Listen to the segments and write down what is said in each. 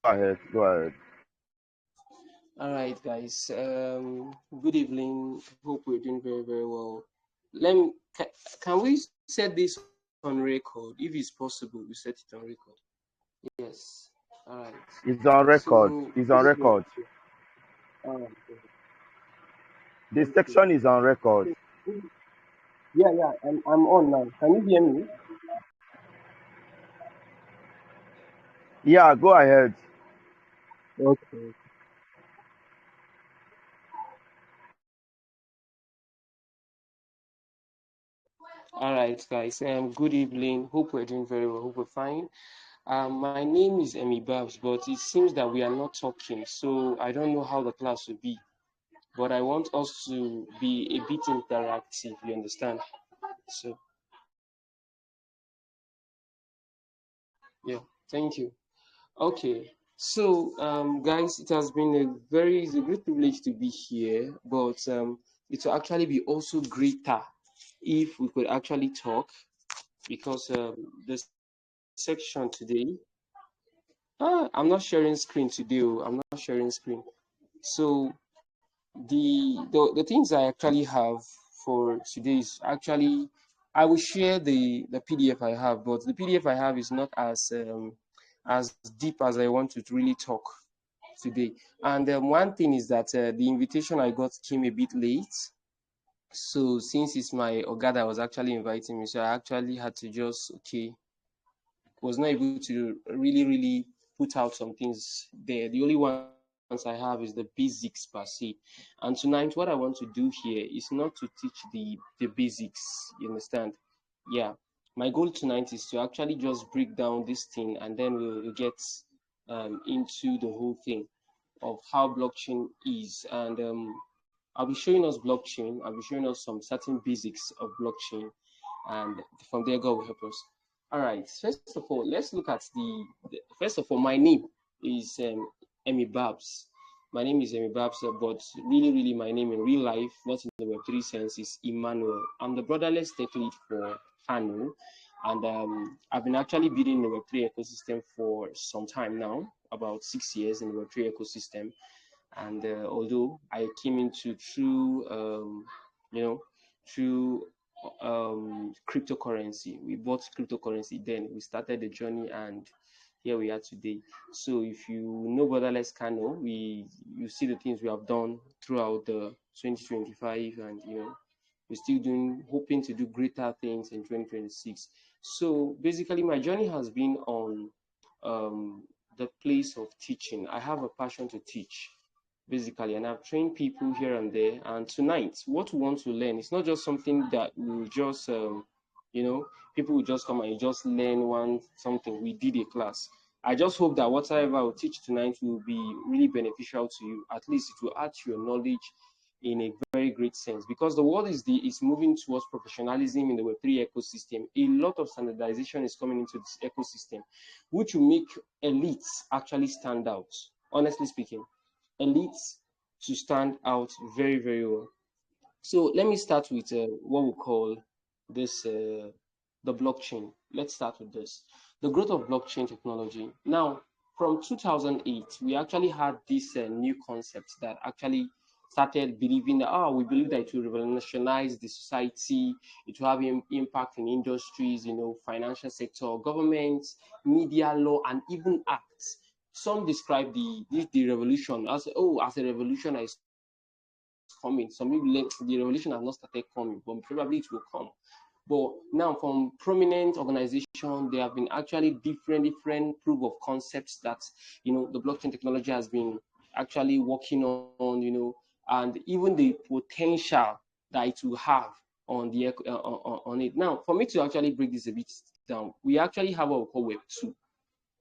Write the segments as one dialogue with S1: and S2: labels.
S1: ahead. Go ahead.
S2: All right, guys. Good evening. Hope we're doing very, very well. Let me, can we set this on record? If it's possible, we set it on record. Yes. All right.
S1: It's on record.
S2: So,
S1: It's
S2: good
S1: on
S2: evening.
S1: record.
S2: All right.
S1: The
S2: Okay.
S1: section is on record.
S2: Yeah, yeah. I'm on now. Can you hear me?
S1: Yeah, go ahead.
S2: Okay. All right, guys. Good evening. Hope we're doing very well. Hope we're fine. My name is Emmy Babs, but it seems that we are not talking, so I don't know how the class will be. But I want us to be a bit interactive, you understand? So, yeah, thank you. Okay, so guys, it has been it's a great privilege to be here, but it will actually be also greater if we could actually talk because the section today, I'm not sharing screen today, I'm not sharing screen. So the things I actually have for today is actually I will share the PDF I have, but the PDF I have is not as deep as I want to really talk today. And one thing is that the invitation I got came a bit late. So since it's my Oga that was actually inviting me, so I actually had to just was not able to really put out some things there. The only ones I have is the basics per se. And tonight, what I want to do here is not to teach the basics. You understand? Yeah. My goal tonight is to actually just break down this thing, and then we'll get into the whole thing of how blockchain is. And I'll be showing us blockchain. I'll be showing us some certain basics of blockchain, and from there, God will help us. All right. First of all, let's look at first of all, my name is Emmy Babs. My name is Emmy Babs, but really, my name in real life, not in the Web3 sense, is Emmanuel. I'm the brotherless tech lead for Hanu, and I've been actually building the Web3 ecosystem for some time now, about 6 years in the Web3 ecosystem. And although I came into you know, through cryptocurrency, we bought cryptocurrency, then we started the journey, and here we are today. So if you know Borderless Kano, you see the things we have done throughout the 2025, and we're still doing, hoping to do greater things in 2026. So basically, my journey has been on the place of teaching. I have a passion to teach, basically, and I've trained people here and there. And tonight, what we want to learn, it's not just something that we'll just, people will just come and you just learn something. We did a class. I just hope that whatever I will teach tonight will be really beneficial to you. At least it will add to your knowledge in a very great sense, because the world is moving towards professionalism in the Web3 ecosystem. A lot of standardization is coming into this ecosystem, which will make elites actually stand out, honestly speaking. Elites to stand out very well. So let me start with what we call this the blockchain. Let's start with this. The growth of blockchain technology. Now, from 2008, we actually had this new concept that actually started believing that, we believe that it will revolutionize the society, it will have impact in industries, financial sector, governments, media, law, and even arts. Some describe the revolution as a revolution that is coming. Some people the revolution has not started coming, but probably it will come. But now, from prominent organizations, there have been actually different proof of concepts that the blockchain technology has been actually working on, and even the potential that it will have on it. Now, for me to actually break this a bit down, we actually have what we call Web2.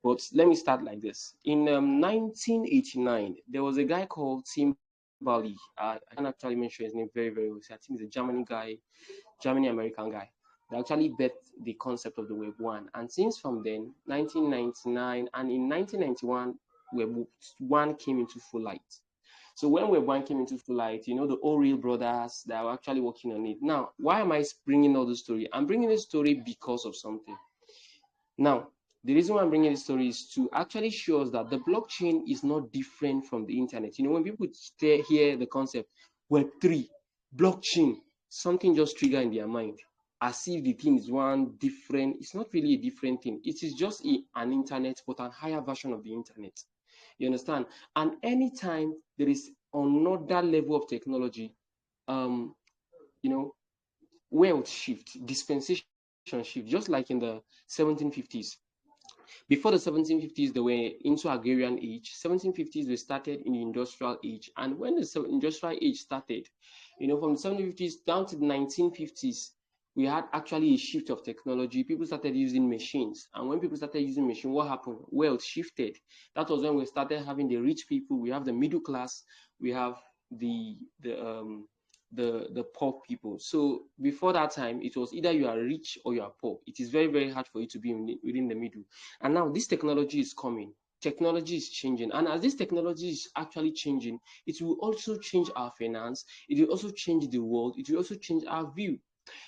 S2: But let me start like this. In 1989, there was a guy called Tim Bali. I can actually mention his name very well. So I think he's a German guy, Germany American guy. They actually bet the concept of the Web 1. And since from then, 1999, and in 1991, Web 1 came into full light. So when Web 1 came into full light, the Oriel brothers that were actually working on it. Now, why am I bringing all the story? I'm bringing this story because of something. Now, The reason why I'm bringing this story is to actually show us that the blockchain is not different from the internet. When people hear the concept Web3, blockchain, something just trigger in their mind as if the thing is one different. It's not really a different thing. It is just an internet, but a higher version of the internet. You understand? And anytime there is another level of technology, um, you know, wealth shift, dispensation shift, just like in the 1750s. Before the 1750s, they were into agrarian age. 1750s, they started in the industrial age. And when the industrial age started, from the 1750s down to the 1950s, we had actually a shift of technology. People started using machines. And when people started using machines, what happened? Wealth shifted. That was when we started having the rich people. We have the middle class. We have the poor people. So before that time, it was either you are rich or you are poor. It is very, very hard for you to be within the middle. And now this technology is coming. Technology is changing. And as this technology is actually changing, it will also change our finance. It will also change the world. It will also change our view.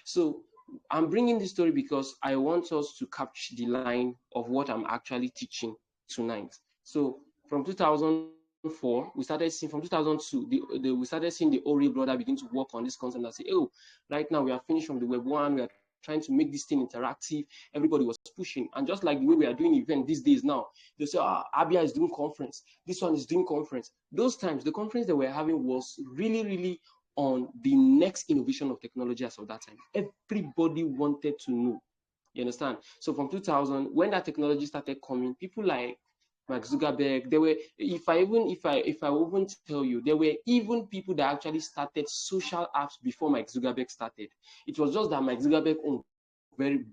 S2: So I'm bringing this story because I want us to capture the line of what I'm actually teaching tonight. So from 2004, we started seeing, from 2002, we started seeing the Ori brother begin to work on this concept and say, oh, right now we are finished from the Web 1, we are trying to make this thing interactive. Everybody was pushing. And just like the way we are doing event these days now, they say, Abia is doing conference. This one is doing conference. Those times, the conference that we're having was really, really on the next innovation of technology as of that time. Everybody wanted to know. You understand? So from 2000, when that technology started coming, people like Mark Zuckerberg, there were, if I even tell you, there were even people that actually started social apps before Mark Zuckerberg started. It was just that Mark Zuckerberg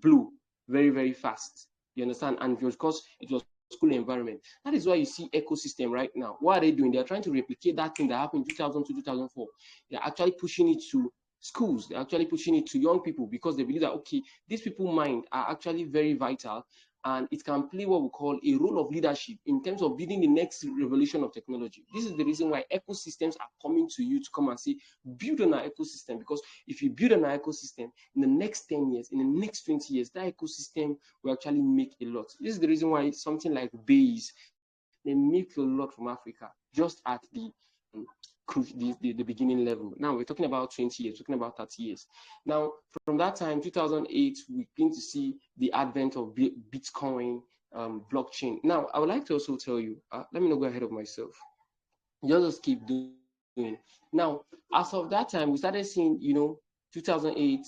S2: blew very, very fast. You understand? And because it was school environment. That is why you see ecosystem right now. What are they doing? They're trying to replicate that thing that happened in 2002, 2004. They're actually pushing it to schools. They're actually pushing it to young people because they believe that, okay, these people's mind are actually very vital and it can play what we call a role of leadership in terms of building the next revolution of technology. This is the reason why ecosystems are coming to you to come and say, build on our ecosystem, because if you build on our ecosystem, in the next 10 years, in the next 20 years, that ecosystem will actually make a lot. This is the reason why something like Base, they make a lot from Africa, just at the beginning level. Now we're talking about 20 years, talking about 30 years. Now, from that time, 2008, we begin to see the advent of Bitcoin, blockchain. Now, I would like to also tell you, let me not go ahead of myself. Just keep doing. Now, as of that time, we started seeing, 2008,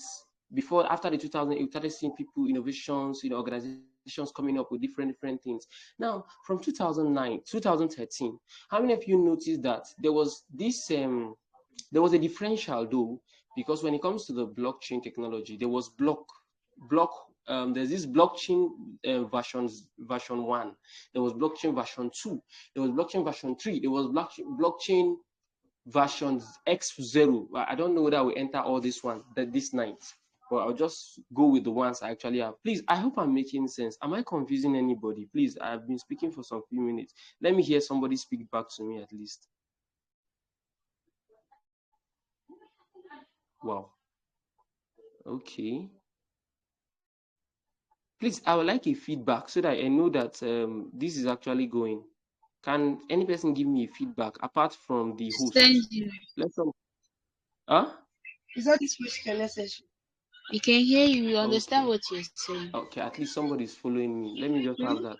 S2: after the 2008, we started seeing people, innovations, organizations coming up with different things. Now, from 2009, 2013, how many of you noticed that there was this, there was a differential though, because when it comes to the blockchain technology, there was there's this blockchain version 1, there was blockchain version 2, there was blockchain version 3, there was blockchain version X0. I don't know whether we enter all this one this night, but I'll just go with the ones I actually have. Please, I hope I'm making sense. Am I confusing anybody? Please, I've been speaking for some few minutes. Let me hear somebody speak back to me at least. Wow. Okay. Please, I would like a feedback so that I know that this is actually going. Can any person give me a feedback apart from the host? Let's huh?
S3: Is that this message?
S4: We can hear you. We understand what you're saying.
S2: Okay, at least somebody is following me. Let me just have that.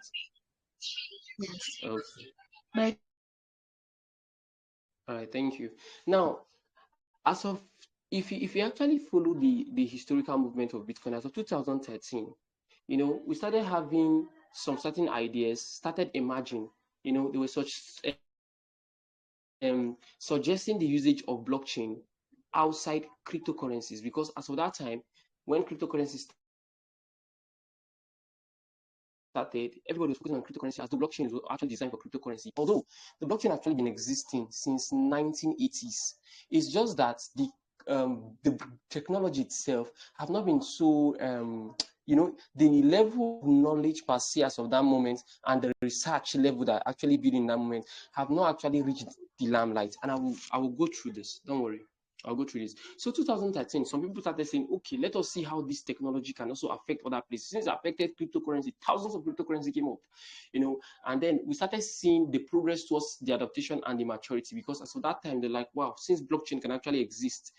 S4: Yes.
S2: Okay. All right, thank you. Now, as of if you actually follow the historical movement of Bitcoin as of 2013, we started having some certain ideas started emerging. There were such suggesting the usage of blockchain outside cryptocurrencies, because as of that time, when cryptocurrencies started, everybody was focusing on cryptocurrency as the blockchain was actually designed for cryptocurrency. Although the blockchain actually been existing since 1980s. It's just that the technology itself have not been so the level of knowledge per se as of that moment and the research level that actually built in that moment have not actually reached the limelight. And I will go through this. Don't worry. I'll go through this. So 2013, some people started saying, okay, let us see how this technology can also affect other places. Since it affected cryptocurrency, thousands of cryptocurrency came up, and then we started seeing the progress towards the adaptation and the maturity, because as of that time, they're like, wow, since blockchain can actually exist,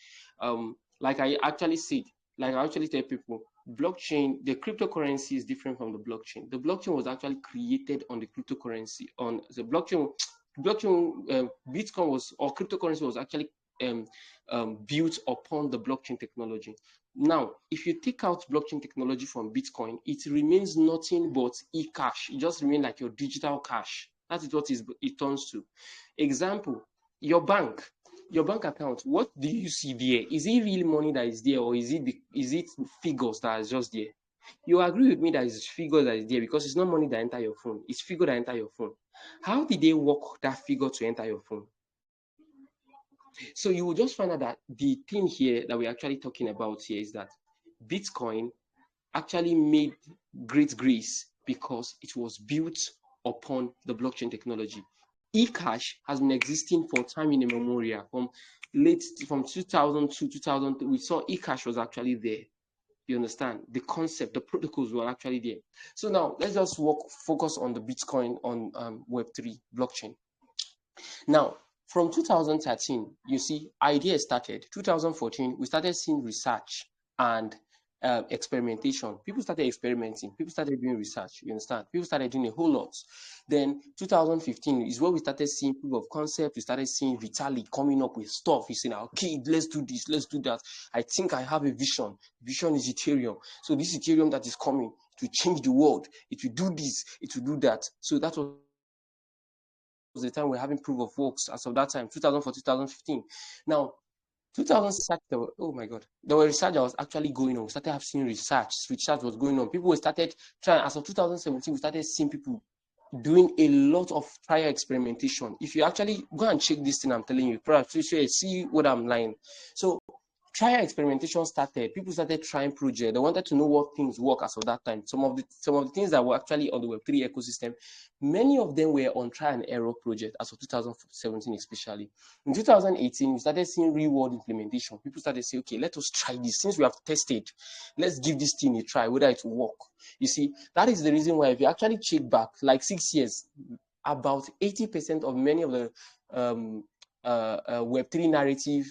S2: like I actually said, like I actually tell people, blockchain, the cryptocurrency is different from the blockchain. The blockchain was actually created on the cryptocurrency, on the blockchain. Bitcoin was, or cryptocurrency was actually built upon the blockchain technology. Now, if you take out blockchain technology from Bitcoin, it remains nothing but e-cash. It just remains like your digital cash. That is what it turns to. Example, your bank account. What do you see there? Is it real money that is there, or is it figures that is just there? You agree with me that it's figure that is there, because it's not money that enter your phone. It's figure that enter your phone. How did they work that figure to enter your phone? So you will just find out that the thing here that we're actually talking about here is that Bitcoin actually made great grace because it was built upon the blockchain technology. eCash has been existing for time immemorial. From 2000 to 2003, we saw eCash was actually there. You understand? The concept, the protocols were actually there. So now let's just focus on the Bitcoin on Web3 blockchain. Now, from 2013, you see, ideas started. 2014, we started seeing research and experimentation. People started experimenting. People started doing research. You understand? People started doing a whole lot. Then 2015 is where we started seeing proof of concept. We started seeing Vitalik coming up with stuff. He's saying, okay, let's do this, let's do that. I think I have a vision. Vision is Ethereum. So this Ethereum that is coming, it will change the world. It will do this, it will do that. So that was the time we're having proof of works as of that time, 2014, 2015. Now, 2006, oh my God, there were research that was actually going on. We started having research was going on. People started trying, as of 2017, we started seeing people doing a lot of prior experimentation. If you actually go and check this thing I'm telling you, perhaps you should see what I'm lying. So trial experimentation started. People started trying projects. They wanted to know what things work as of that time. Some of the things that were actually on the Web3 ecosystem, many of them were on trial and error project as of 2017, especially. In 2018, we started seeing real world implementation. People started saying, okay, let us try this. Since we have tested, let's give this thing a try, whether it will work. You see, that is the reason why, if you actually check back, like 6 years, about 80% of many of the Web3 narrative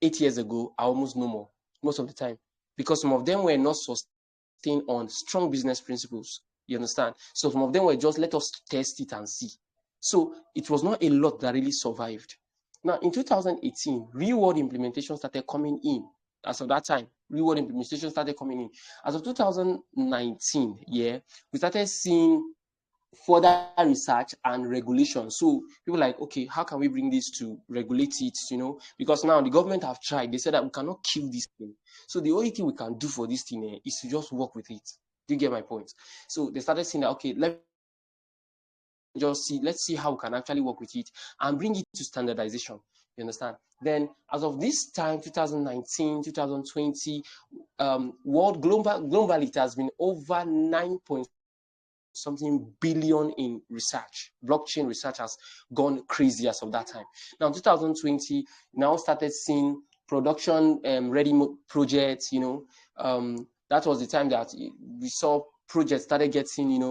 S2: 8 years ago are almost no more, most of the time, because some of them were not sustained on strong business principles. You understand? So some of them were just, let us test it and see. So it was not a lot that really survived. Now, in 2018, real world implementation started coming in. As of that time, real world implementation started coming in. As of 2019, we started seeing further research and regulation. So people like, okay, how can we bring this to regulate it, because now the government have tried. They said that we cannot kill this thing. So the only thing we can do for this thing is to just work with it. Do you get my point? So they started saying that, okay, let's see how we can actually work with it and bring it to standardization. You understand? Then as of this time, 2019, 2020, globally, it has been over 9.something billion in research. Blockchain research has gone crazy as of that time. Now, 2020, now started seeing production ready projects. That was the time that we saw projects started getting,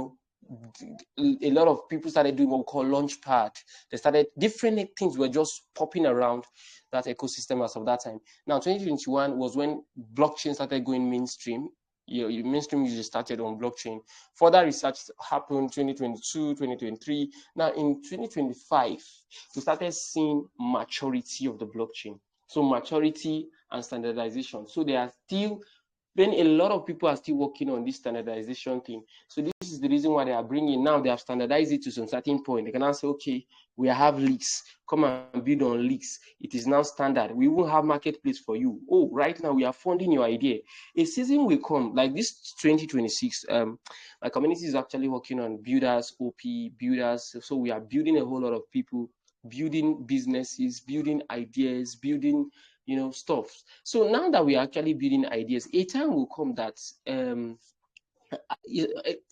S2: a lot of people started doing what we call launchpad. They started, different things were just popping around that ecosystem as of that time. Now, 2021 was when blockchain started going mainstream. Mainstream usage started on blockchain. Further research happened 2022, 2023. Now in 2025, we started seeing maturity of the blockchain. So maturity and standardization. So they are still, then a lot of people are still working on this standardization thing. So this is the reason why they are bringing, now they have standardized it to some certain point. They can now say, okay, we have leaks, come and build on leaks. It is now standard. We will have marketplace for you. Oh, right now we are funding your idea. A season will come, like this 2026, my community is actually working on builders, OP, builders. So we are building a whole lot of people, building businesses, building ideas, building stuff. So now that we are actually building ideas, a time will come that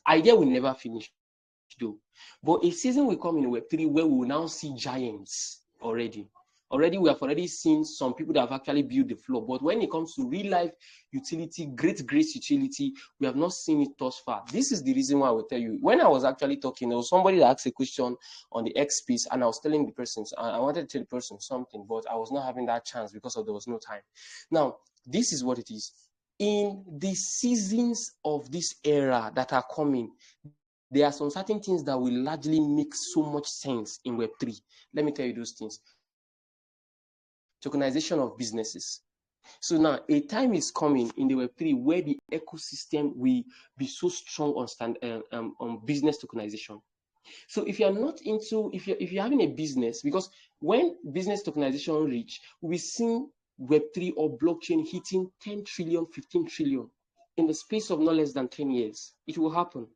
S2: idea will never finish though. But a season will come in Web3 where we will now see giants already. Already, we have already seen some people that have actually built the floor. But when it comes to real life utility, great utility, we have not seen it thus far. This is the reason why I will tell you. When I was actually talking, there was somebody that asked a question on the X piece, and I was telling the person, I wanted to tell the person something, but I was not having that chance because there was no time. Now, this is what it is. In the seasons of this era that are coming, there are some certain things that will largely make so much sense in Web3. Let me tell you those things. Tokenization of businesses. So now a time is coming in the Web3 where the ecosystem will be so strong on business tokenization. So if you're not into, if you're having a business, because when business tokenization reach, we've seen Web3 or blockchain hitting 10 trillion, 15 trillion in the space of not less than 10 years. It will happen.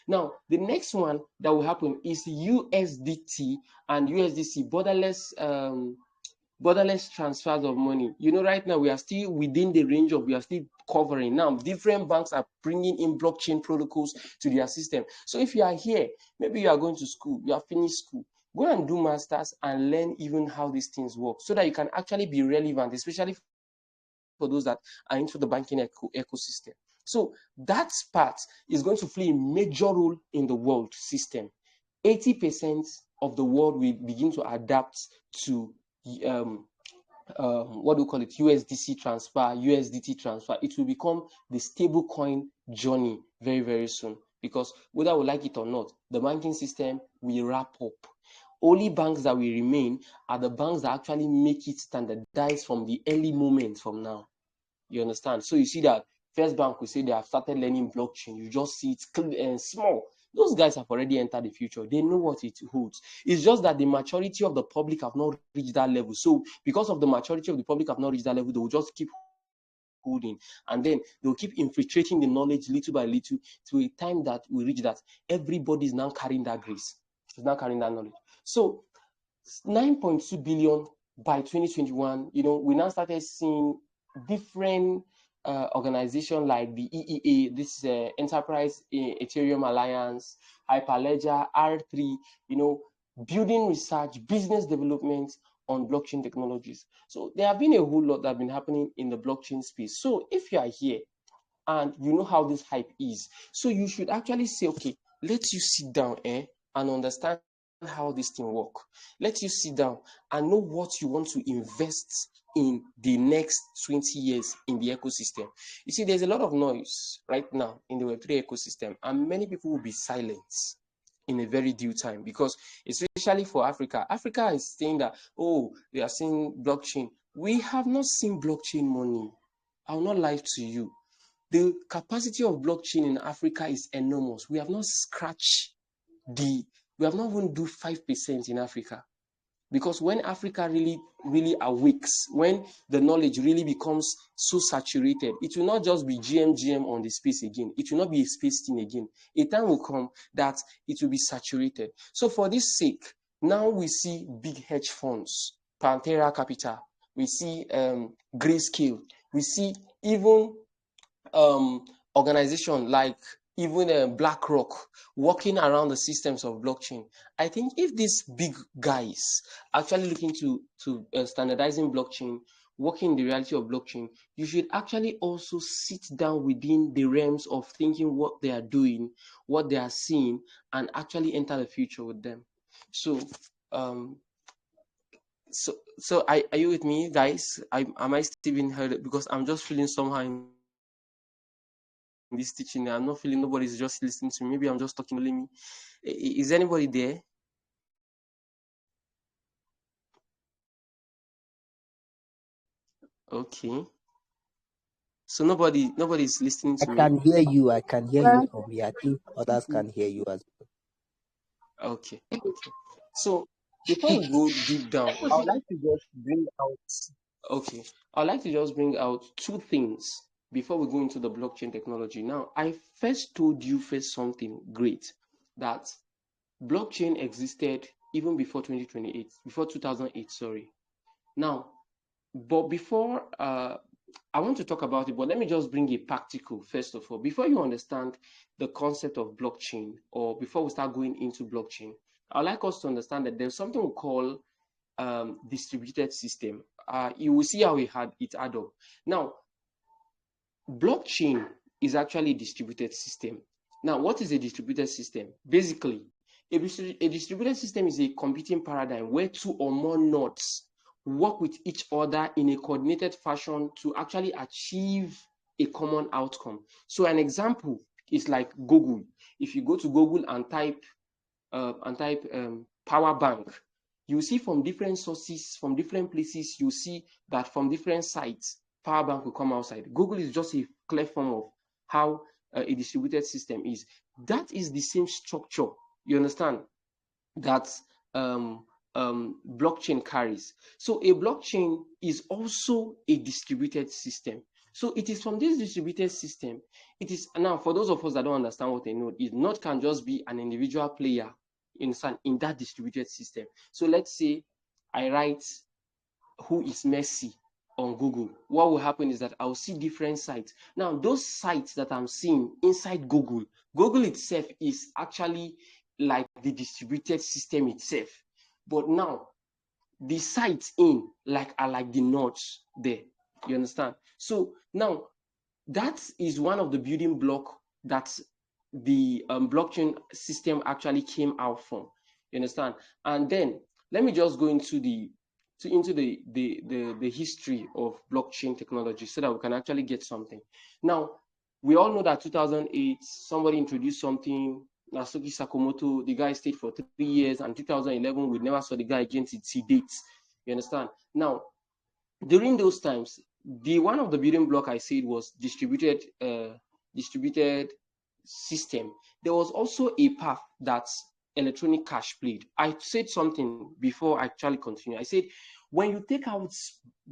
S2: Now, the next one that will happen is USDT and USDC, borderless transfers of money. Right now we are still within the range of, we are still covering. Now, different banks are bringing in blockchain protocols to their system. So if you are here, maybe you are going to school, you have finished school, go and do masters and learn even how these things work so that you can actually be relevant, especially for those that are into the banking ecosystem. So that part is going to play a major role in the world system. 80% of the world will begin to adapt to what do we call it? USDC transfer, USDT transfer. It will become the stable coin journey very, very soon, because whether we like it or not, the banking system will wrap up. Only banks that will remain are the banks that actually make it standardized from the early moments from now. You understand? So you see that First Bank will say they have started learning blockchain. You just see it clear and small. Those guys have already entered the future. They know what it holds. It's just that the maturity of the public have not reached that level. So because of the maturity of the public have not reached that level, they will just keep holding, and then they'll keep infiltrating the knowledge little by little to a time that we reach that everybody is now carrying that grace. Is now carrying that knowledge. So 9.2 billion by 2021, we now started seeing different organizations like the EEA, this Enterprise Ethereum Alliance, Hyperledger, R3, building research, business development on blockchain technologies. So there have been a whole lot that have been happening in the blockchain space. So if you are here and you know how this hype is, so you should actually say, okay, let you sit down and understand how this thing work. Let you sit down and know what you want to invest in the next 20 years in the ecosystem. You see, there's a lot of noise right now in the Web3 ecosystem, and many people will be silent in a very due time, because especially for Africa is saying that, oh, they are seeing blockchain. We have not seen blockchain money. I will not lie to you. The capacity of blockchain in Africa is enormous. We have not scratched we have not even do 5% in Africa. Because when Africa really, really awakes, when the knowledge really becomes so saturated, it will not just be GM on the space again. It will not be a space thing again. A time will come that it will be saturated. So for this sake, now we see big hedge funds, Pantera Capital, we see Grayscale, we see even organization like even BlackRock working around the systems of blockchain. I think if these big guys actually looking to standardizing blockchain, working in the reality of blockchain, you should actually also sit down within the realms of thinking what they are doing, what they are seeing, and actually enter the future with them. So are you with me, guys? Am I still being heard? Because I'm just feeling somehow in this teaching. I'm not feeling nobody's just listening to me. Maybe I'm just talking only me. Is anybody there? Okay. So nobody's listening
S5: I
S2: to me.
S5: can hear you. I can hear you from here. I think others can hear you as well.
S2: Okay. So before we go deep down, I would like to just bring out two things before we go into the blockchain technology. Now, I first told you something great, that blockchain existed even before 2008, sorry. Now, but before I want to talk about it, but let me just bring a practical first of all. Before you understand the concept of blockchain, or before we start going into blockchain, I'd like us to understand that there's something we call distributed system. You will see how it add up. Now, blockchain is actually a distributed system. Now, what is a distributed system? Basically, a distributed system is a computing paradigm where two or more nodes work with each other in a coordinated fashion to actually achieve a common outcome. So an example is like Google. If you go to Google and type power bank, you see from different sources, from different places, you see that from different sites, power bank will come outside. Google is just a clear form of how a distributed system is. That is the same structure, you understand, that blockchain carries. So a blockchain is also a distributed system. So it is from this distributed system, it is now, for those of us that don't understand what a node is, node can just be an individual player in that distributed system. So let's say I write who is Messi on Google. What will happen is that I'll see different sites. Now, those sites that I'm seeing inside Google, Google itself is actually like the distributed system itself. But now, the sites are like the nodes there. You understand? So now, that is one of the building block that the blockchain system actually came out from. You understand? And then let me just go into the history of blockchain technology so that we can actually get something. Now, we all know that 2008 somebody introduced something. Nasuki Sakamoto, the guy stayed for 3 years, and 2011 we never saw the guy again till dates. You understand? Now, during those times, the one of the building block I said was distributed system. There was also a path that electronic cash played. I said something before I actually continue. I said, when you take out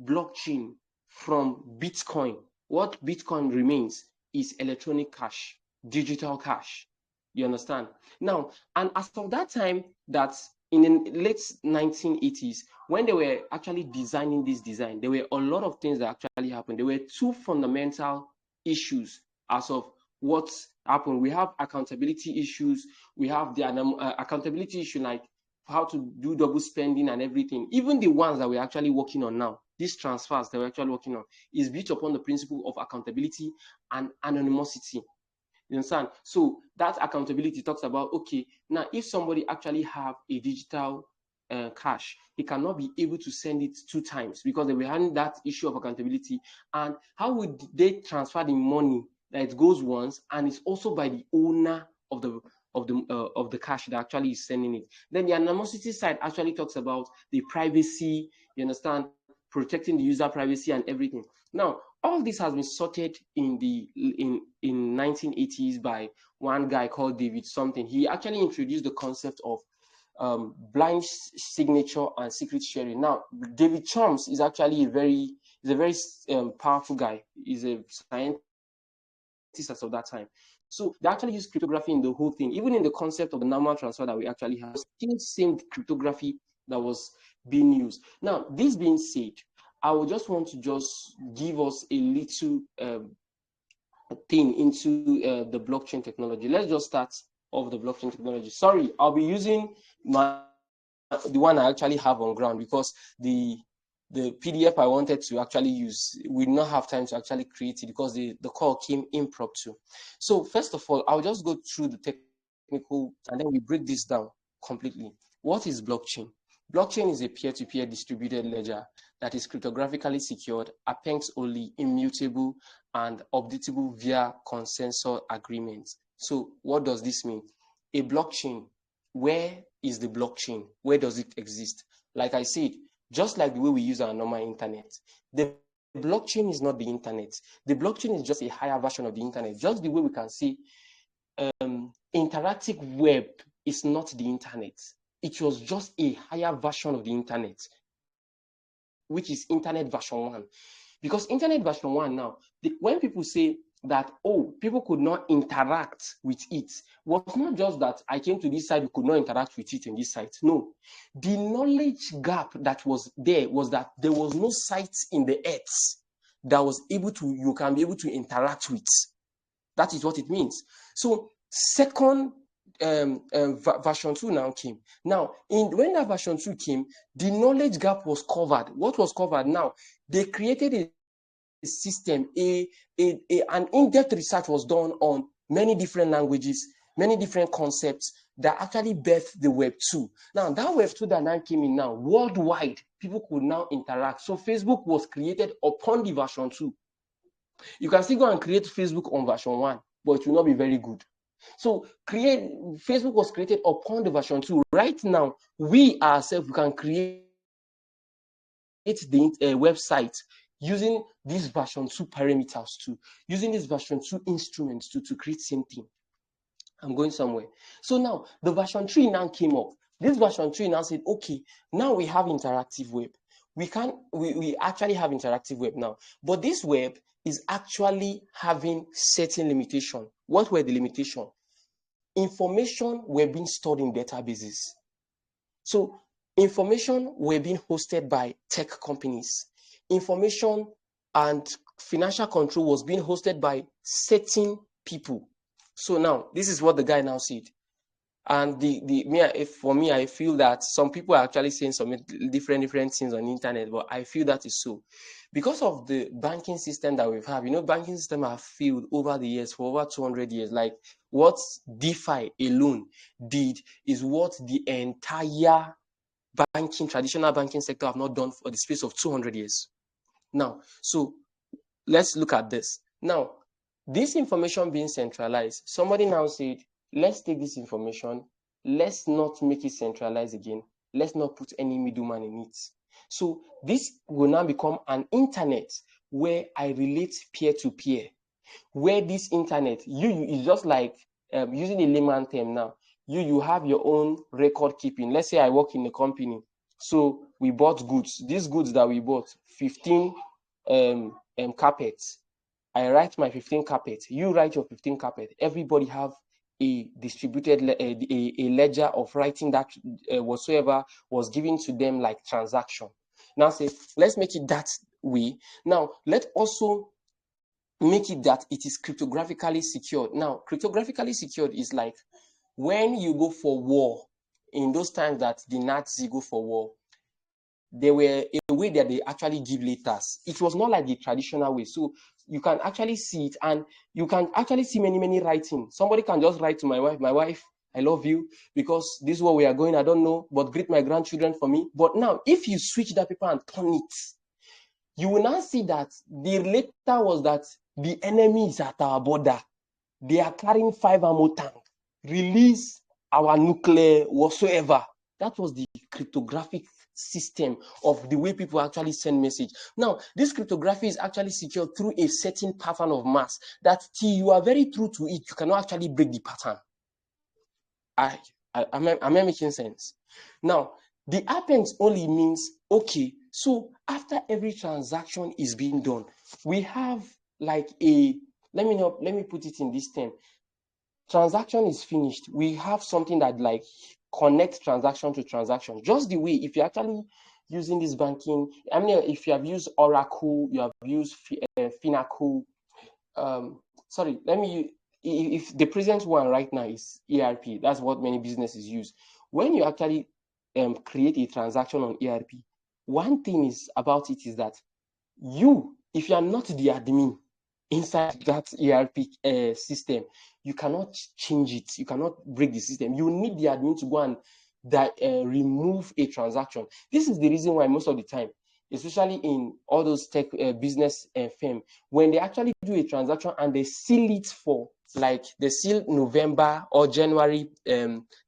S2: blockchain from Bitcoin, what Bitcoin remains is electronic cash, digital cash. You understand? Now, and as of that time, that in the late 1980s, when they were actually designing this design, there were a lot of things that actually happened. There were two fundamental issues as of what happened. We have accountability issues. We have the accountability issue, like how to do double spending and everything. Even the ones that we're actually working on now, these transfers that we're actually working on, is built upon the principle of accountability and anonymity. You understand? So that accountability talks about, okay, now if somebody actually have a digital cash, he cannot be able to send it 2 times because they will handle that issue of accountability. And how would they transfer the money that it goes once and it's also by the owner of the cash that actually is sending it? Then the anonymity side actually talks about the privacy, you understand, protecting the user privacy and everything. Now, all this has been sorted in 1980s by one guy called David something. He actually introduced the concept of blind signature and secret sharing. Now, David Chalmers is actually a very powerful guy. He's a scientist as of that time. So they actually use cryptography in the whole thing, even in the concept of the normal transfer that we actually have. Still same cryptography that was being used. Now, this being said, I would just want to just give us a little thing into the blockchain technology. Let's just start off the blockchain technology. Sorry, I'll be using the one I actually have on ground because the PDF I wanted to actually use, we did not have time to actually create it because the call came impromptu. So first of all, I'll just go through the technical and then we break this down completely. What is blockchain? Blockchain is a peer-to-peer distributed ledger that is cryptographically secured, appends only, immutable, and updatable via consensus agreements. So what does this mean? A blockchain, where is the blockchain? Where does it exist? Like I said, just like the way we use our normal internet, the blockchain is not the internet. The blockchain is just a higher version of the internet. Just the way we can see interactive web is not the internet. It was just a higher version of the internet, which is internet version 1. Because internet version 1 now, when people say that, oh, people could not interact with it, was not just that I came to this site, we could not interact with it in this site. No. The knowledge gap that was there was that there was no site in the earth that was you can be able to interact with. That is what it means. So second version 2 now came. Now, when that version 2 came, the knowledge gap was covered. What was covered? Now, they created a system, an in-depth research was done on many different languages, many different concepts that actually birthed the Web 2. Now, that Web 2 that now came in now, worldwide, people could now interact. So Facebook was created upon the version 2. You can still go and create Facebook on version 1, but it will not be very good. So Facebook was created upon the version 2. Right now, we ourselves can create the website using this version 2 parameters too, using this version 2 instruments to create same thing. I'm going somewhere. So now the version 3 now came up. This version 3 now said, okay, now we have interactive web. We actually have interactive web now, but this web is actually having certain limitation. What were the limitation? Information were being stored in databases. So information were being hosted by tech companies. Information and financial control was being hosted by certain people. So now, this is what the guy now said. And for me, I feel that some people are actually saying some different things on the internet, but I feel that is so. Because of the banking system that we've had, banking system have failed over the years, for over 200 years. Like what DeFi alone did is what the entire traditional banking sector have not done for the space of 200 years. Now, so let's look at this. Now, this information being centralized, somebody now said, let's take this information, let's not make it centralized again, let's not put any middleman in it. So this will now become an internet where I relate peer-to-peer, where this internet, you is just like, using a layman term now, you have your own record keeping. Let's say I work in a company, so we bought goods. These goods that we bought, 15 carpets. I write my 15 carpet. You write your 15 carpet. Everybody have a distributed a ledger of writing that whatsoever was given to them like transaction. Now say, let's make it that way. Now let's also make it that it is cryptographically secured. Now, cryptographically secured is like when you go for war, in those times that the Nazis go for war, there were a way that they actually give letters. It was not like the traditional way. So you can actually see it, and you can actually see many writing. Somebody can just write to my wife, I love you, because this is where we are going, I don't know, but greet my grandchildren for me. But now, if you switch that paper and turn it, you will now see that the letter was that the enemy is at our border. They are carrying 5 ammo tank. Release our nuclear whatsoever. That was the cryptographic system of the way people actually send message. Now, this cryptography is actually secured through a certain pattern of mass that till you are very true to it, you cannot actually break the pattern. Am I making sense? Now, the appends only means, okay, so after every transaction is being done, we have like let me put it in this term. Transaction is finished. We have something that like connects transaction to transaction. Just the way, if you're actually using this banking, if you have used Oracle, you have used Finacle, if the present one right now is ERP, that's what many businesses use. When you actually create a transaction on ERP, one thing is about it is that if you are not the admin inside that ERP system, you cannot change it. You cannot break the system. You need the admin to go and remove a transaction. This is the reason why most of the time, especially in all those tech business firm, when they actually do a transaction and they seal it for like they seal November or January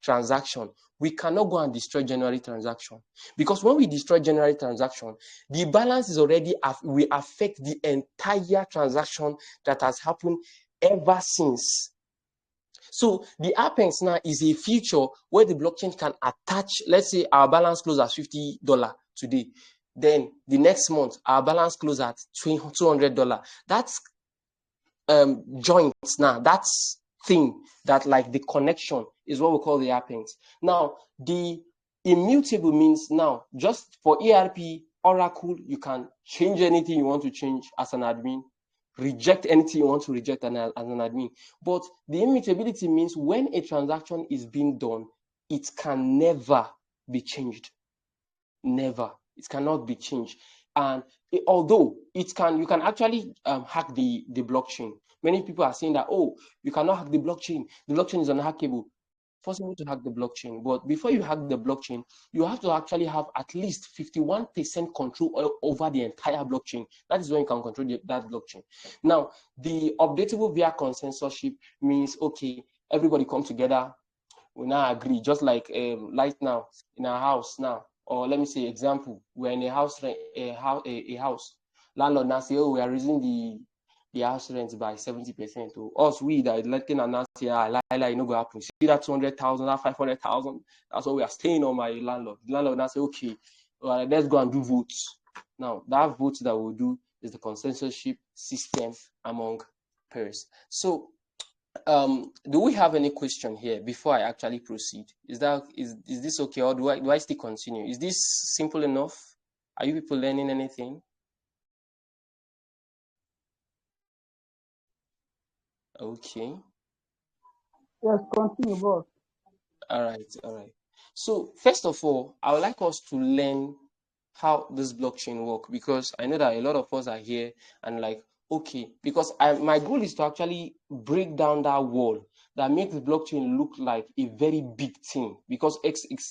S2: transaction, we cannot go and destroy January transaction, because when we destroy January transaction, the balance is already will affect the entire transaction that has happened ever since. So the appends now is a feature where the blockchain can attach. Let's say our balance close at $50 today. Then the next month, our balance close at $200. That's joints now. That's thing that like the connection is what we call the appends. Now, the immutable means now just for ERP, Oracle, you can change anything you want to change as an admin. reject anything you want to reject as an admin. But the immutability means when a transaction is being done, it can never be changed. Never. It cannot be changed. And although you can actually hack the blockchain. Many people are saying that, oh, you cannot hack the blockchain. The blockchain is unhackable. Possible to hack the blockchain, but before you hack the blockchain, you have to actually have at least 51% control over the entire blockchain. That is when you can control that blockchain. Now, the updatable via consensus means, okay, everybody come together, we now agree, just like right now in our house now, or let me say example, we're in a house, landlord now say, oh, we are raising the house rent by 70%. To us, we that letting announce here, you know, go happen. See that 200,000, that 500,000. That's what we are staying on my landlord. The landlord now say, okay, let's go and do votes. Now that vote that we'll do is the consensus system among peers. So, do we have any question here before I actually proceed? Is this okay, or do I still continue? Is this simple enough? Are you people learning anything? Okay.
S6: Yes, continue, boss.
S2: All right. So first of all, I would like us to learn how this blockchain work, because I know that a lot of us are here and like, okay, because my goal is to actually break down that wall that makes the blockchain look like a very big thing. Because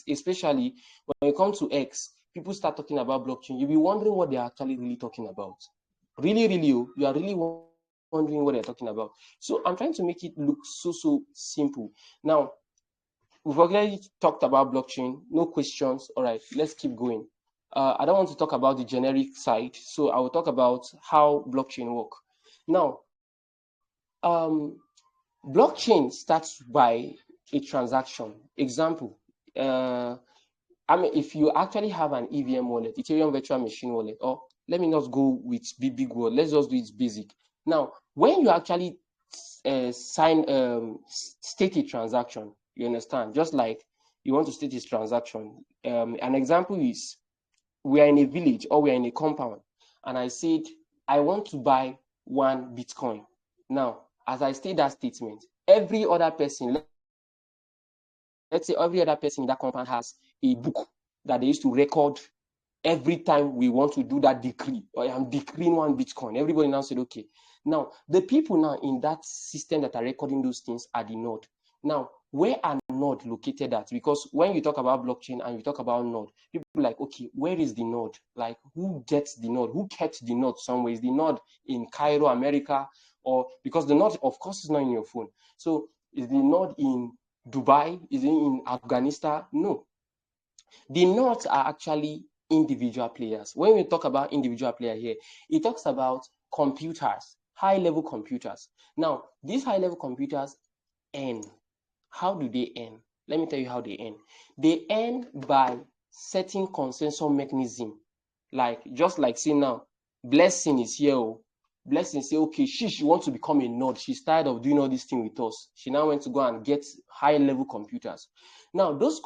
S2: especially when it comes to X, people start talking about blockchain, you'll be wondering what they're actually really talking about. Really, you are really wondering what they're talking about. So I'm trying to make it look so simple. Now, we've already talked about blockchain, no questions. All right, let's keep going. I don't want to talk about the generic side, so I will talk about how blockchain work. Now, blockchain starts by a transaction. Example, if you actually have an EVM wallet, Ethereum Virtual Machine Wallet, or let me not go with big word, let's just do it basic. Now, when you actually state a transaction, you understand, just like you want to state this transaction. An example is, we are in a village or we are in a compound, and I said, I want to buy 1 Bitcoin. Now, as I state that statement, every other person, let's say every other person in that compound has a book that they used to record every time we want to do that decree, or I'm decreeing 1 Bitcoin. Everybody now said, okay. Now, the people now in that system that are recording those things are the node. Now, where are node located at? Because when you talk about blockchain and you talk about node, people are like, okay, where is the node? Like, who gets the node? Who kept the node somewhere? Is the node in Cairo, America? Or because the node, of course, is not in your phone. So is the node in Dubai? Is it in Afghanistan? No. The nodes are actually individual players. When we talk about individual player here, it talks about computers, high-level computers. Now, these high-level computers earn. How do they earn? Let me tell you how they earn. They earn by setting consensus mechanism. Like, just like say now, Blessing is here. Blessing say, okay, she wants to become a node. She's tired of doing all this thing with us. She now went to go and get high-level computers. Now, those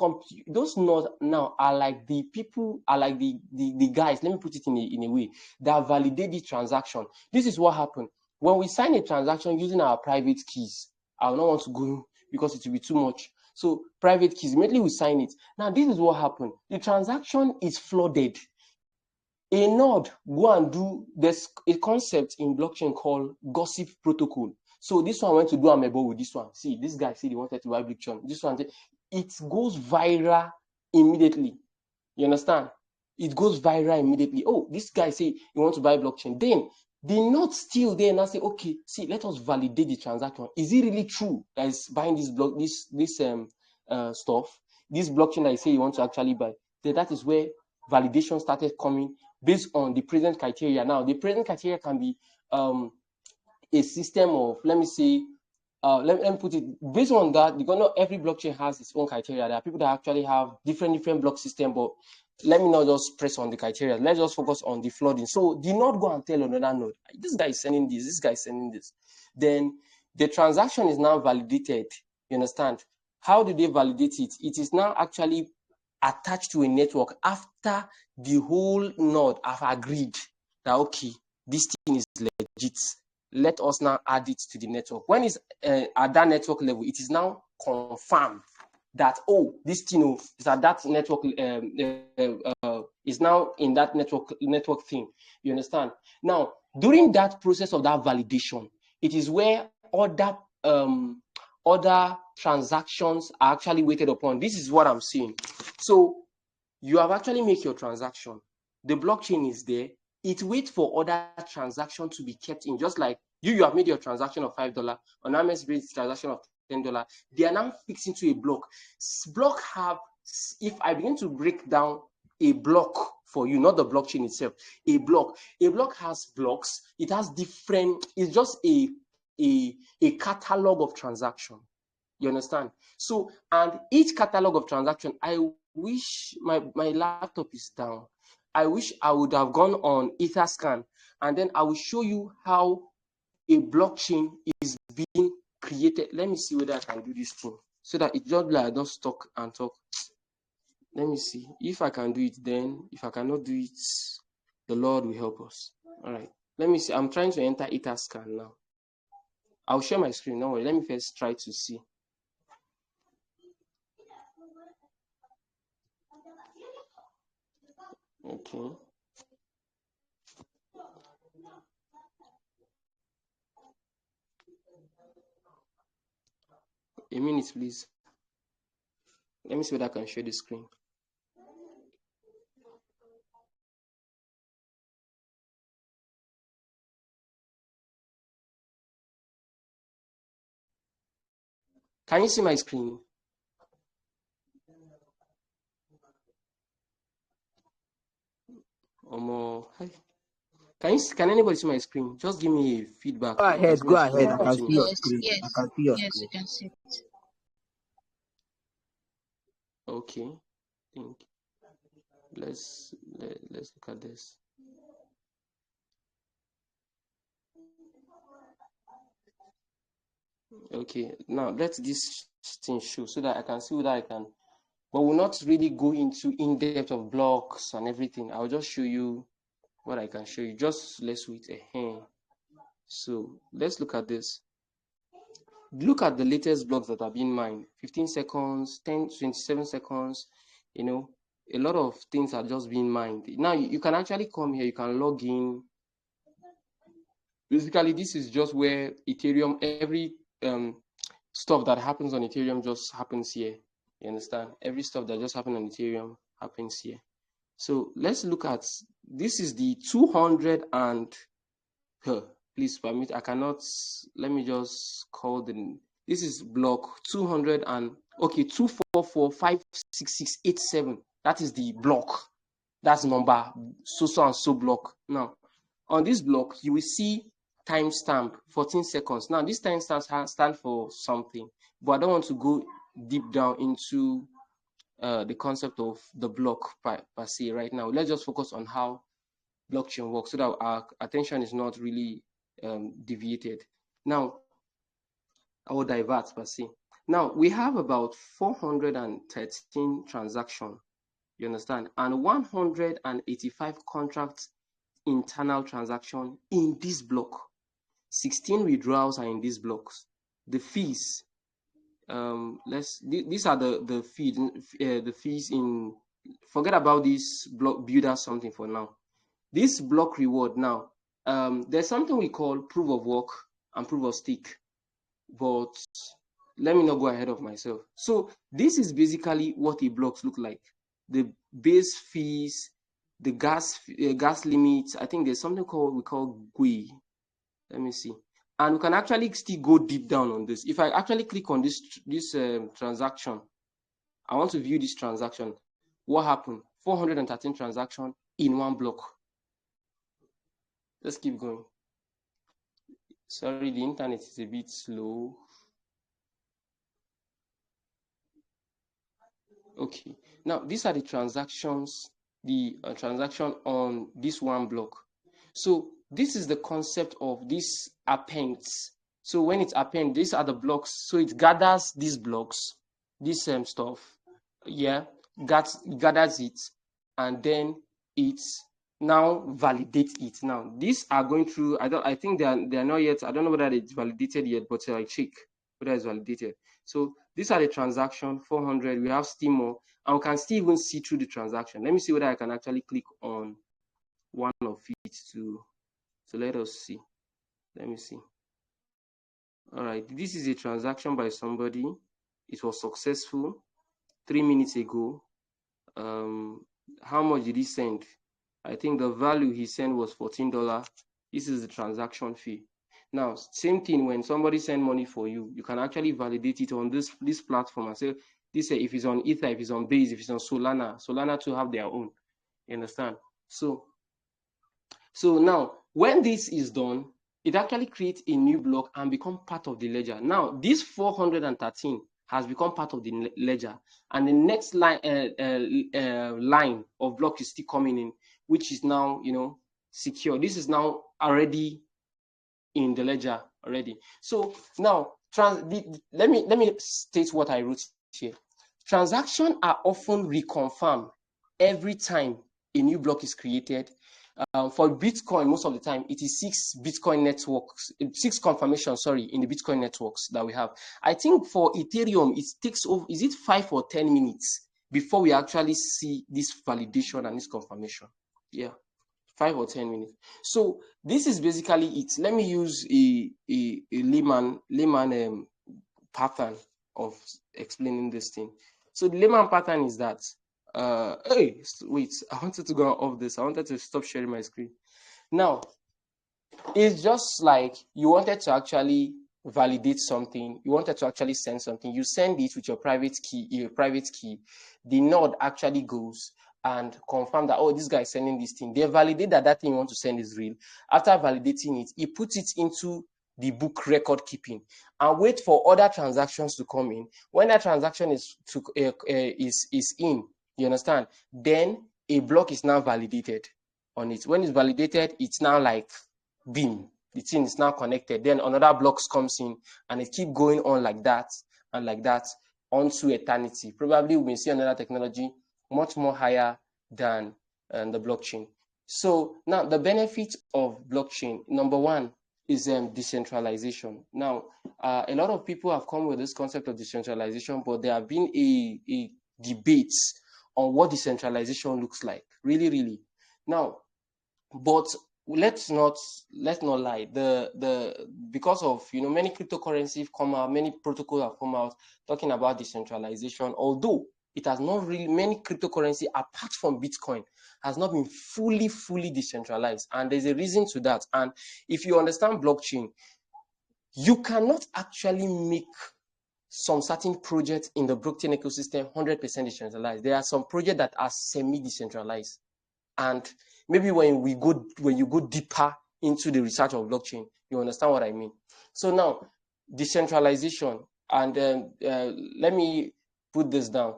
S2: nodes now are like the people, are like the guys, let me put it in a way, that validate the transaction. This is what happened. When we sign a transaction using our private keys, I will not want to go because it will be too much. So private keys, immediately we sign it. Now, this is what happened. The transaction is flooded. A node go and do, there's a concept in blockchain called gossip protocol. So this one went to do amebo with this one. See, this guy said he wanted to buy blockchain. This one, it goes viral immediately. You understand? It goes viral immediately. Oh, this guy said he wants to buy blockchain. Then the node still there and I say, okay, see, let us validate the transaction. Is it really true that is buying this stuff, this blockchain that you say you want to actually buy? Then that is where validation started coming based on the present criteria. Now, the present criteria can be a system of, let me say, let me put it based on that, because not every blockchain has its own criteria. There are people that actually have different block system, but let me not just press on the criteria. Let's just focus on the flooding. So do not go and tell another node, this guy is sending this guy is sending this. Then the transaction is now validated. You understand? How do they validate it? It is now actually attached to a network after the whole node have agreed that, okay, this thing is legit. let us now add it to the network. When it's at that network level, it is now confirmed that, oh, this thing is at that network, is now in that network thing. You understand? Now, during that process of that validation, it is where other transactions are actually waited upon. This is what I'm seeing. So you have actually made your transaction. The blockchain is there. It waits for other transactions to be kept in. Just like you have made your transaction of $5, on Amex made transaction of $10. They are now fixed into a block. Block have, if I begin to break down a block for you, not the blockchain itself, a block has blocks. It has different, it's just a catalog of transaction. You understand? So, and each catalog of transaction, I wish my laptop is down. I wish I would have gone on Etherscan, and then I will show you how a blockchain is being created. Let me see whether I can do this thing so that it's just like I don't talk and talk. Let me see if I can do it. Then, if I cannot do it, the Lord will help us. All right. Let me see. I'm trying to enter Etherscan now. I'll share my screen. No worry. Let me first try to see. Okay. A minute, please. Let me see whether I can share the screen. Can you see my screen? Can anybody see my screen? Just give me a feedback.
S5: Go ahead. I can see your
S4: Yes,
S5: screen.
S4: yes,
S5: I can see your
S4: yes,
S5: screen.
S4: you can see it.
S2: Okay. Think. Let's look at this. Okay. Now let this thing show so that I can see whether I can. But we'll not really go into in-depth of blocks and everything. I'll just show you what I can show you. Just let's wait. So let's look at this. Look at the latest blocks that are being mined. 15 seconds, 10, 27 seconds. You know, a lot of things are just being mined. Now you can actually come here. You can log in. Basically, this is just where Ethereum, every stuff that happens on Ethereum just happens here. You understand? Every stuff that just happened on Ethereum happens here. So let's look at, this is the 200 and, please permit, I cannot, let me just call this is block 200 and, okay, 2445667. That is the block. That's number, so and so block. Now, on this block, you will see timestamp 14 seconds. Now, this timestamp stand for something, but I don't want to go deep down into the concept of the block per se right now. Let's just focus on how blockchain works so that our attention is not really deviated. Now, I will divert per se. Now, we have about 413 transactions, you understand, and 185 contracts internal transaction in this block. 16 withdrawals are in these blocks. The fees, these are the fees. The fees in, forget about this block builder something for now. This block reward now, there's something we call proof of work and proof of stake, but let me not go ahead of myself. So this is basically what a blocks look like. The base fees, the gas limits. I think there's something we call GUI. Let me see. And we can actually still go deep down on this. If I actually click on this transaction, I want to view this transaction. What happened? 413 transactions in one block. Let's keep going. Sorry, the internet is a bit slow. Okay. Now, these are the transactions, the transaction on this one block. So this is the concept of this appends. So when it's append, these are the blocks. So it gathers these blocks, this stuff, yeah, gathers it, and then it now validate it. Now these are going through, I think they are not yet, I don't know whether it's validated yet, but I check whether it's validated. So these are the transaction 400. We have still more, and we can still even see through the transaction. Let me see whether I can actually click on one of it to let us see. Let me see. All right, this is a transaction by somebody. It was successful 3 minutes ago. How much did he send? I think the value he sent was $14. This is the transaction fee. Now, same thing when somebody send money for you, you can actually validate it on this platform and say, this if it's on Ether, if it's on Base, if it's on Solana to have their own. You understand? So now when this is done, it actually creates a new block and become part of the ledger. Now, this 413 has become part of the ledger, and the next line line of block is still coming in, which is now, secure. This is now already in the ledger already. So now let me state what I wrote here. Transactions are often reconfirmed every time a new block is created. For Bitcoin, most of the time, it is 6 Bitcoin networks, 6 confirmations, in the Bitcoin networks that we have. I think for Ethereum, it takes over, is it 5 or 10 minutes before we actually see this validation and this confirmation? Yeah, 5 or 10 minutes. So this is basically it. Let me use a layman pattern of explaining this thing. So the layman pattern is that, hey, wait, I wanted to go off this. I wanted to stop sharing my screen. Now, it's just like you wanted to actually validate something. You wanted to actually send something. You send it with your private key. The node actually goes and confirm that, oh, this guy is sending this thing. They validate that thing you want to send is real. After validating it, he puts it into the book record keeping and wait for other transactions to come in. When that transaction is in, you understand, then a block is now validated on it. When it's validated, it's now like beam. The thing is now connected. Then another block comes in, and it keep going on like that and like that onto eternity. Probably we may see another technology much more higher than the blockchain. So now the benefit of blockchain, number one, is decentralization. Now, a lot of people have come with this concept of decentralization, but there have been a debate on what decentralization looks like. Really, really. Now, but let's not lie. Because of many cryptocurrencies have come out, many protocols have come out talking about decentralization, although it has not really, many cryptocurrency apart from Bitcoin has not been fully decentralized, and there's a reason to that. And if you understand blockchain, you cannot actually make some certain projects in the blockchain ecosystem 100% decentralized. There are some projects that are semi-decentralized, and maybe when you go deeper into the research of blockchain, you understand what I mean. So now, decentralization, and let me put this down.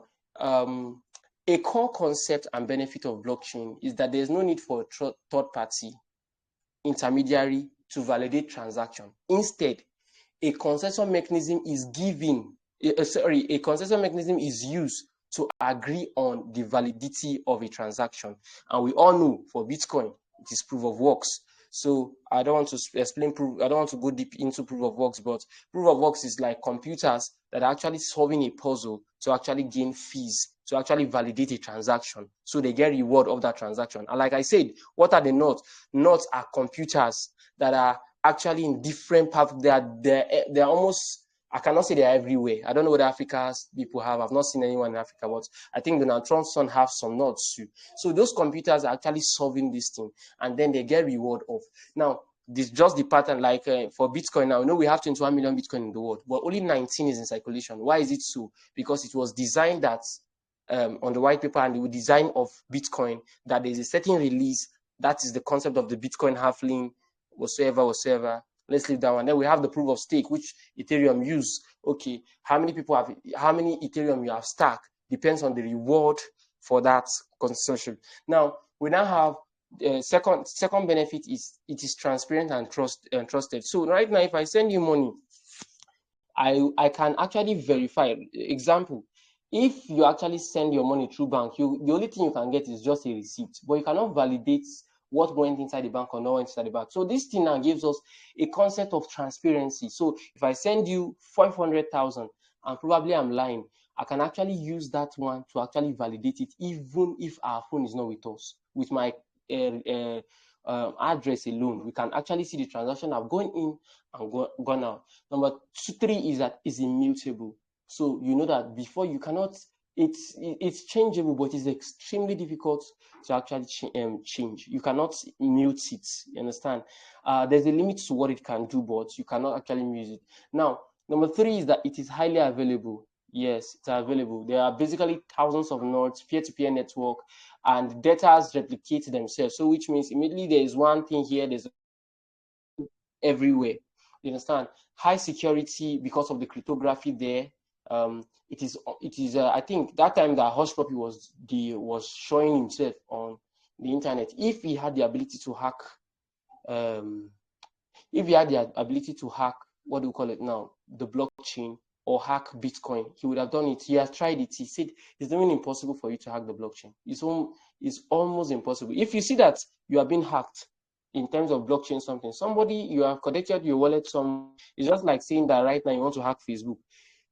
S2: A core concept and benefit of blockchain is that there's no need for a third-party intermediary to validate transaction. Instead, a consensus mechanism is used to agree on the validity of a transaction. And we all know for Bitcoin, it is proof of works. So I don't want to explain I don't want to go deep into proof of works, but proof of works is like computers that are actually solving a puzzle to actually gain fees, to actually validate a transaction. So they get reward of that transaction. And like I said, what are the nodes? Nodes are computers that are actually in different paths. They're almost, I cannot say they're everywhere. I don't know what Africa's people have. I've not seen anyone in Africa, but I think Donald Trump's son have some nodes too. So those computers are actually solving this thing, and then they get reward of. Now, this just the pattern, like for Bitcoin now, we have 21 million Bitcoin in the world, but only 19 is in circulation. Why is it so? Because it was designed that on the white paper and the design of Bitcoin, that there's a certain release. That is the concept of the Bitcoin halfling, whatsoever. Let's leave that one. Then we have the proof of stake, which Ethereum use. Okay, how many Ethereum you have stacked depends on the reward for that consortium. Now we now have second benefit is it is transparent and trusted. So right now, if I send you money, I can actually verify. Example, if you actually send your money through bank, the only thing you can get is just a receipt, but you cannot validate what went inside the bank or not went inside the bank. So this thing now gives us a concept of transparency. So if I send you 500,000 and probably I'm lying, I can actually use that one to actually validate it, even if our phone is not with us. With my address alone, we can actually see the transaction have gone in and gone out. Number three is that is immutable. So you know that before you cannot, it's changeable, but it's extremely difficult to actually change. You cannot mute it. You understand? There's a limit to what it can do, but you cannot actually mute it. Now, number three is that it is highly available. Yes, it's available. There are basically thousands of nodes, peer-to-peer network, and data replicate themselves. So which means immediately there is one thing here, there's everywhere. You understand? High security because of the cryptography there. It is. I think that time that Hush Puppy was showing himself on the internet. If he had the ability to hack, what do we call it now, the blockchain, or hack Bitcoin, he would have done it. He has tried it. He said it's not even impossible for you to hack the blockchain. It's almost impossible. If you see that you are being hacked in terms of blockchain, somebody you have connected your wallet, it's just like saying that right now you want to hack Facebook.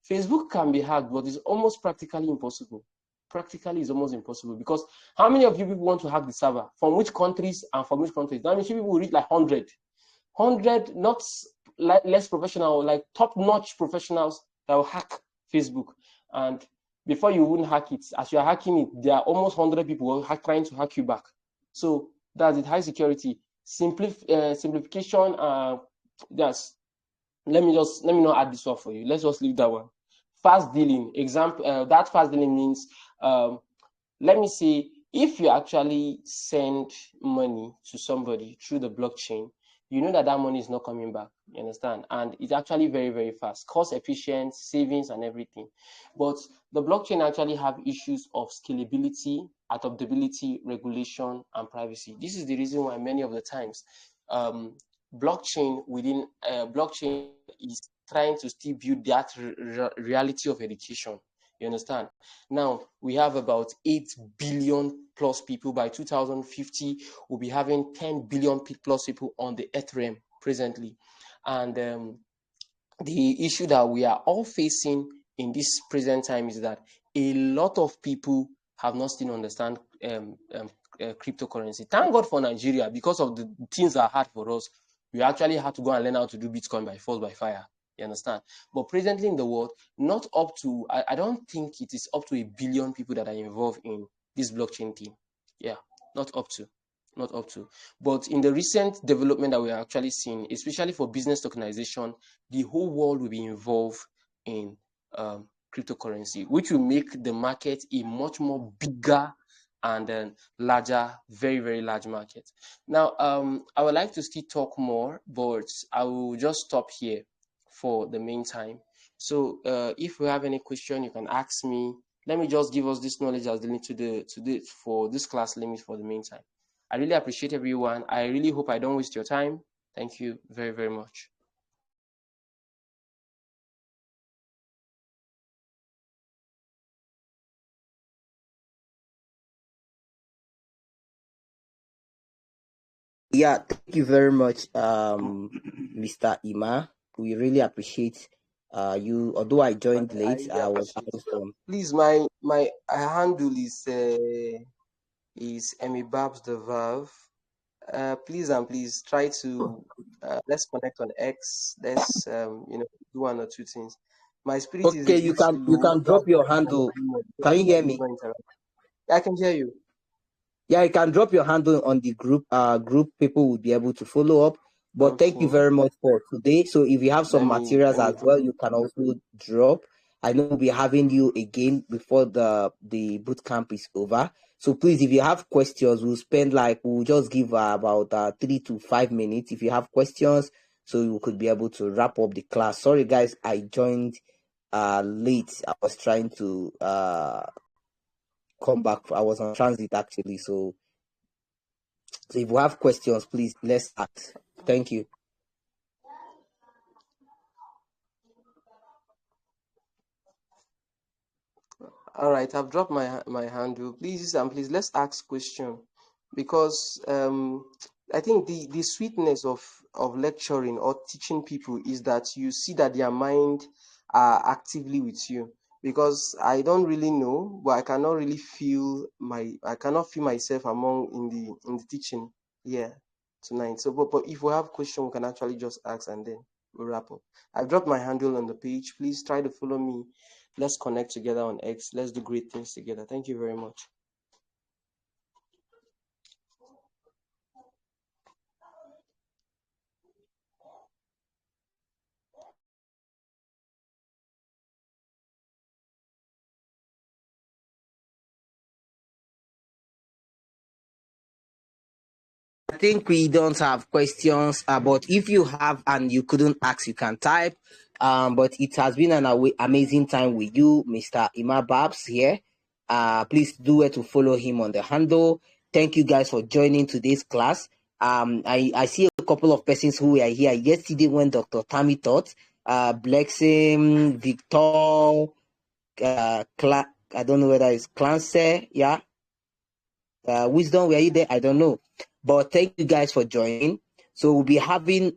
S2: Facebook can be hacked, but it's almost practically impossible. Practically is almost impossible, because how many of you people want to hack the server? From which countries and from which countries? That means people will reach like 100, not like less professional, like top-notch professionals that will hack Facebook. And before you wouldn't hack it, as you are hacking it, there are almost 100 people trying to hack you back. So that's it. High security, simplification. Yes. Let me not add this one for you. Let's just leave that one. Fast dealing. Example. That fast dealing means, let me say, if you actually send money to somebody through the blockchain, you know that money is not coming back. You understand? And it's actually very, very fast, cost efficient, savings and everything. But the blockchain actually have issues of scalability, adaptability, regulation, and privacy. This is the reason why many of the times blockchain is trying to still build that reality of education. You understand? Now, we have about 8 billion plus people. By 2050, we'll be having 10 billion plus people on the Earth realm presently. And the issue that we are all facing in this present time is that a lot of people have not still understand cryptocurrency. Thank God for Nigeria, because of the things that are hard for us. We actually had to go and learn how to do Bitcoin by force, by fire. You understand? But presently in the world, not up to, I don't think it is up to 1 billion people that are involved in this blockchain thing. Yeah, not up to. But in the recent development that we are actually seeing, especially for business tokenization, the whole world will be involved in cryptocurrency, which will make the market a much more bigger and then larger, very, very large market. Now, I would like to still talk more, but I will just stop here for the meantime. So if you have any question, you can ask me. Let me just give us this knowledge as the link for this class limit for the meantime. I really appreciate everyone. I really hope I don't waste your time. Thank you very, very much.
S5: Yeah, thank you very much, Mr. Ima. We really appreciate you. Although I joined late, I was having some.
S2: Please, my handle is Emibabs the Valve. Please try to let's connect on X. Let's do one or two things. My spirit is
S5: Okay, you can drop your handle. Can you hear me?
S2: I can hear you.
S5: Yeah, you can drop your handle on the group. Group people will be able to follow up. But
S2: Okay.
S5: Thank you very much for today. So if you have some materials as well, you can also drop. I know we'll be having you again before the boot camp is over. So please, if you have questions, we'll just give about 3 to 5 minutes if you have questions, so you could be able to wrap up the class. Sorry guys, I joined late. I was trying to come back. I was on transit actually. So if you have questions, please let's ask. Thank you.
S2: All right, I've dropped my handle. Please let's ask question. because I think the sweetness of lecturing or teaching people is that you see that their mind are actively with you. Because I don't really know, but I cannot feel myself among in the teaching here tonight. So, but if we have question, we can actually just ask and then we'll wrap up. I've dropped my handle on the page. Please try to follow me. Let's connect together on X. Let's do great things together. Thank you very much.
S5: I think we don't have questions, but if you have and you couldn't ask, you can type. But it has been an amazing time with you, Mr. Ima Babs here. Please do it to follow him on the handle. Thank you guys for joining today's class. I see a couple of persons who were here yesterday when Dr. Tammy taught. Blexing, Victor, I don't know whether it's Clancy, yeah. Wisdom, were you there? I don't know. But thank you guys for joining. So we'll be having